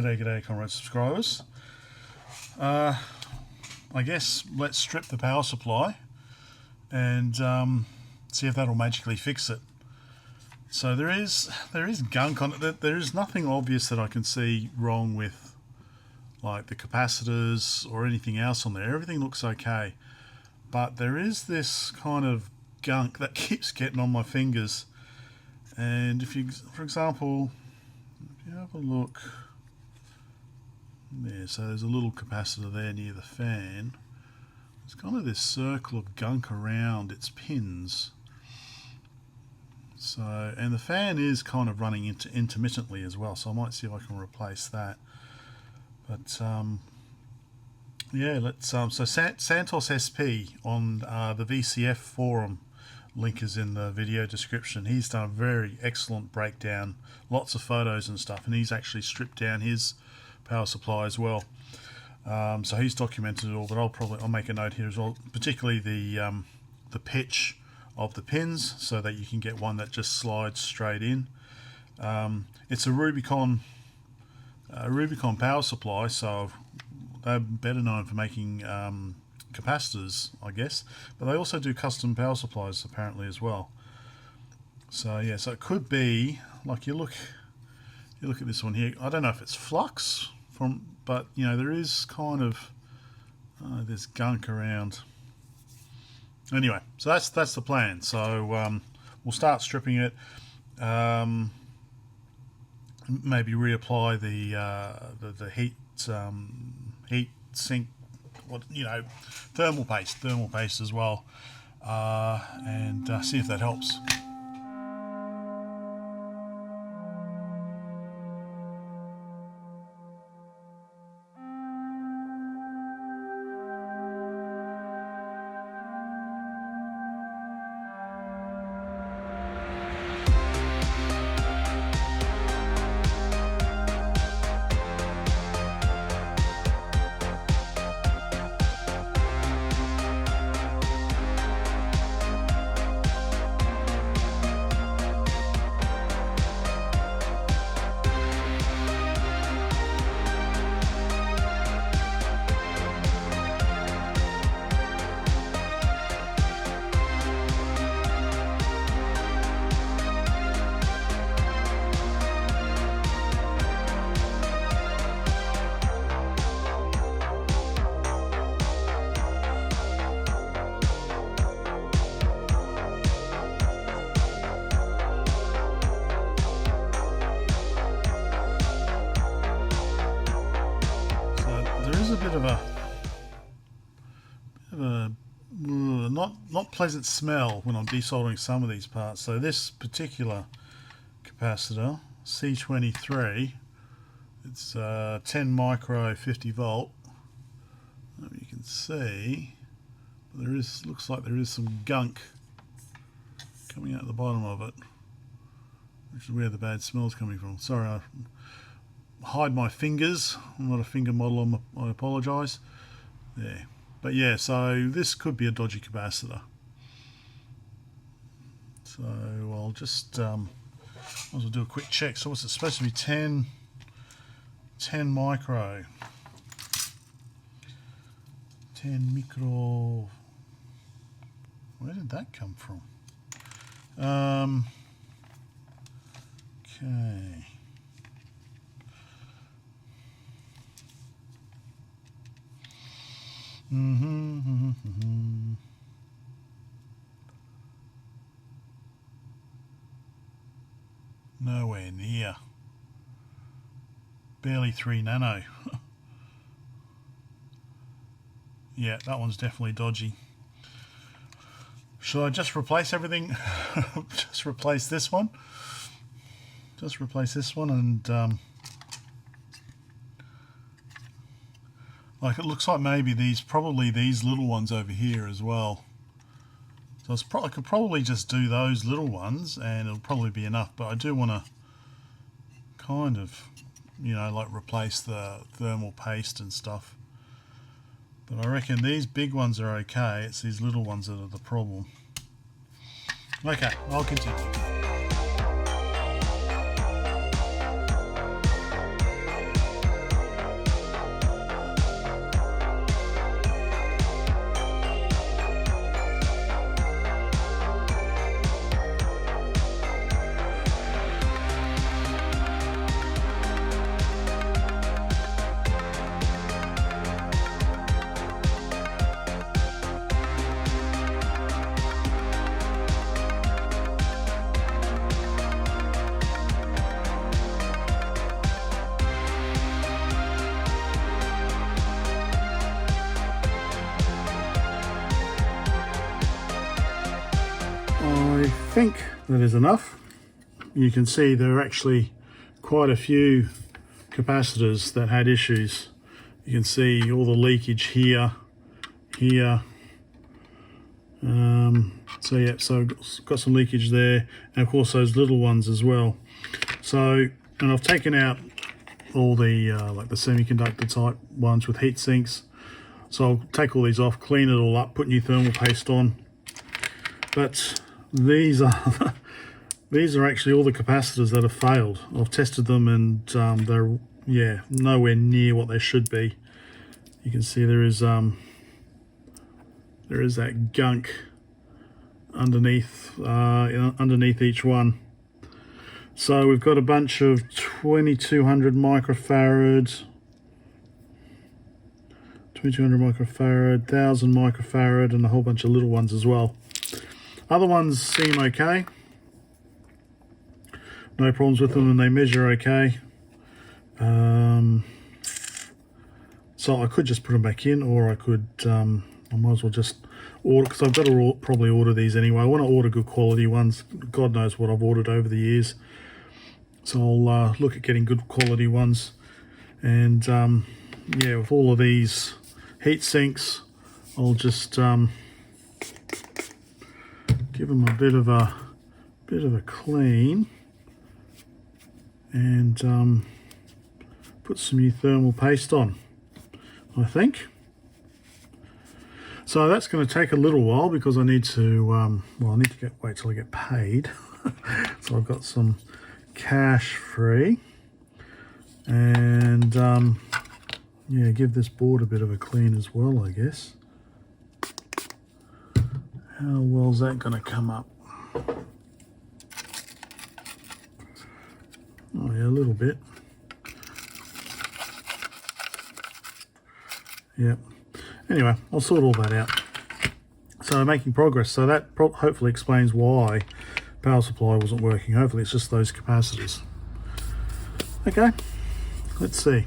G'day comrade subscribers. I guess let's strip the power supply and see if that'll magically fix it. So there is gunk on it. There is nothing obvious that I can see wrong with like the capacitors or anything else on there. Everything looks okay, but there is this kind of gunk that keeps getting on my fingers. And if you, for example, if you have a look there, so there's a little capacitor there near the fan. There's kind of this circle of gunk around its pins. So, and the fan is kind of running intermittently as well, so I might see if I can replace that. But yeah, let's so Santos SP on the VCF forum, link is in the video description. He's done a very excellent breakdown, lots of photos and stuff, and he's actually stripped down his power supply as well. So he's documented it all, but I'll make a note here as well, particularly the pitch of the pins, so that you can get one that just slides straight in. It's a Rubycon power supply, so they're better known for making capacitors, I guess, but they also do custom power supplies apparently as well. So yeah, so it could be like you look at this one here. I don't know if it's flux but you know, there is kind of there's gunk around. Anyway, so that's the plan. So we'll start stripping it. Maybe reapply the heat sink, thermal paste as well, and see if that helps. A bit of a not pleasant smell when I'm desoldering some of these parts. So this particular capacitor, C23, it's 10 micro 50 volt. You can see looks like there is some gunk coming out the bottom of it, which is where the bad smell is coming from. Sorry, I hide my fingers. I'm not a finger model, I apologise. There. But yeah, so this could be a dodgy capacitor. So I'll just might as well do a quick check. So what's it supposed to be? 10 micro. 10 micro. Where did that come from? Okay. Nowhere near. Barely 3 nano. Yeah, that one's definitely dodgy. Should I just replace everything? Just replace this one? Just replace this one and like it looks like maybe probably these little ones over here as well. So I could probably just do those little ones and it'll probably be enough, but I do want to kind of, like replace the thermal paste and stuff. But I reckon these big ones are okay, it's these little ones that are the problem. Okay, I'll continue. think that is enough. You can see there are actually quite a few capacitors that had issues. You can see all the leakage here, here. So yeah, so got some leakage there, and of course those little ones as well. So, and I've taken out all the like the semiconductor type ones with heat sinks. So I'll take all these off, clean it all up, put new thermal paste on. But these are these are actually all the capacitors that have failed. I've tested them, and they're, yeah, nowhere near what they should be. You can see there is that gunk underneath underneath each one. So we've got a bunch of 2200 microfarad, 2200 microfarad, 1000 microfarad, and a whole bunch of little ones as well. Other ones seem okay. No problems with them, and they measure okay. So I could just put them back in, or I could, I might as well just order, because I've got to probably order these anyway. I want to order good quality ones. God knows what I've ordered over the years. So I'll look at getting good quality ones. And yeah, with all of these heat sinks, I'll just give them a bit of a clean, and put some new thermal paste on, I think. So that's going to take a little while, because I need to well, I need to wait till I get paid. So I've got some cash free, and yeah, give this board a bit of a clean as well, I guess. How well's that going to come up? Oh yeah, a little bit. Yeah. Anyway, I'll sort all that out. So making progress. So that hopefully explains why power supply wasn't working. Hopefully it's just those capacitors. Okay, let's see.